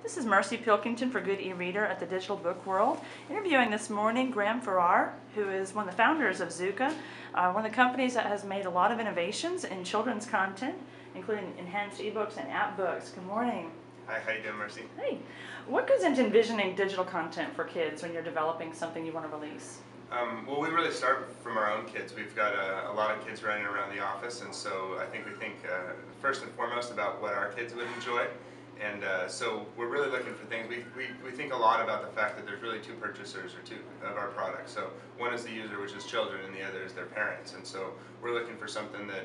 This is Marcy Pilkington for Good E-Reader at the Digital Book World. Interviewing this morning Graham Farrar, who is one of the founders of Zucca, one of the companies that has made a lot of innovations in children's content, including enhanced ebooks and app books. Good morning. Hi, how you doing, Marcy? Hey, what goes into envisioning digital content for kids when you're developing something you want to release? Well, we really start from our own kids. We've got a lot of kids running around the office, and so I think we think first and foremost about what our kids would enjoy. And so we're really looking for things. We think a lot about the fact that there's really two purchasers or two of our products. So one is the user, which is children, and the other is their parents. And so we're looking for something that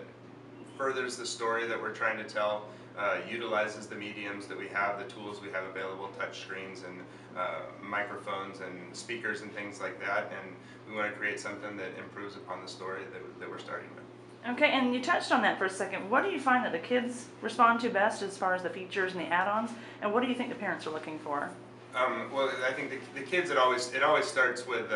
furthers the story that we're trying to tell, utilizes the mediums that we have, the tools we have available, touch screens and microphones and speakers and things like that. And we want to create something that improves upon the story that we're starting with. Okay, and you touched on that for a second. What do you find that the kids respond to best as far as the features and the add-ons, and what do you think the parents are looking for? Well, I think the kids, it always starts with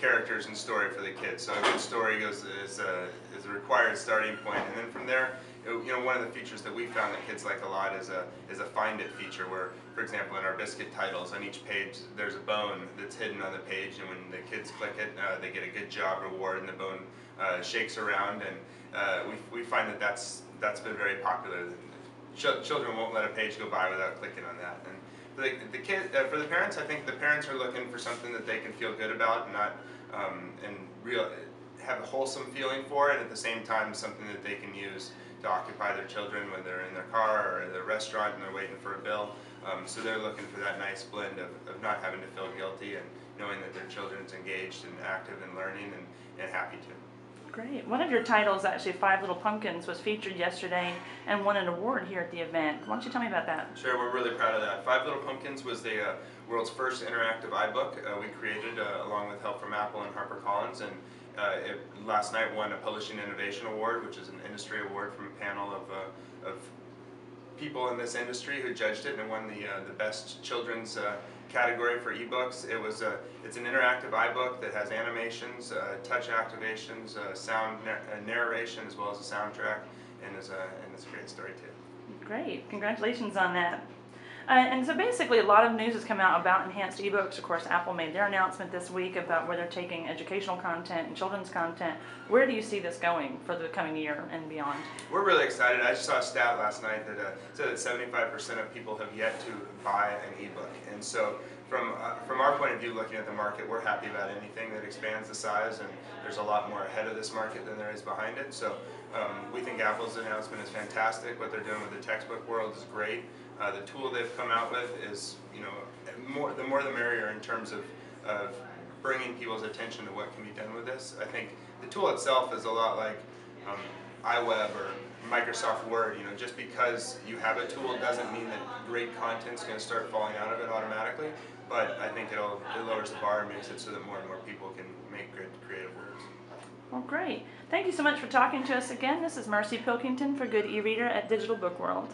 characters and story for the kids. So a good story is a required starting point, and then from there, one of the features that we found that kids like a lot is a find it feature, where, for example, in our biscuit titles, on each page there's a bone that's hidden on the page, and when the kids click it, they get a good job reward, and the bone shakes around, and we find that that's been very popular. Children won't let a page go by without clicking on that. And for the parents, I think the parents are looking for something that they can feel good about, and not have a wholesome feeling for it, and at the same time something that they can use to occupy their children when they're in their car or at the restaurant and they're waiting for a bill. So they're looking for that nice blend of not having to feel guilty and knowing that their children's engaged and active and learning and happy to. Great. One of your titles, actually, Five Little Pumpkins, was featured yesterday and won an award here at the event. Why don't you tell me about that? Sure, we're really proud of that. Five Little Pumpkins was the world's first interactive iBook we created along with help from Apple and HarperCollins, and it last night won a Publishing Innovation Award, which is an industry award from a panel of people in this industry who judged it, and won the best children's category for ebooks. It's an interactive iBook that has animations, touch activations, sound narration, as well as a soundtrack, and it's a great story too. Great, congratulations on that. And so basically a lot of news has come out about enhanced ebooks. Of course, Apple made their announcement this week about where they're taking educational content and children's content. Where do you see this going for the coming year and beyond? We're really excited. I just saw a stat last night that said that 75% of people have yet to buy an ebook. And so from our point of view, looking at the market, we're happy about anything that expands the size, and there's a lot more ahead of this market than there is behind it. So we think Apple's announcement is fantastic. What they're doing with the textbook world is great. The tool they've come out with is, the more the merrier in terms of bringing people's attention to what can be done with this. I think the tool itself is a lot like iWeb or Microsoft Word. Just because you have a tool doesn't mean that great content's going to start falling out of it automatically. But I think it lowers the bar and makes it so that more and more people can make good creative works. Well, great. Thank you so much for talking to us again. This is Marcy Pilkington for Good E-Reader at Digital Book World.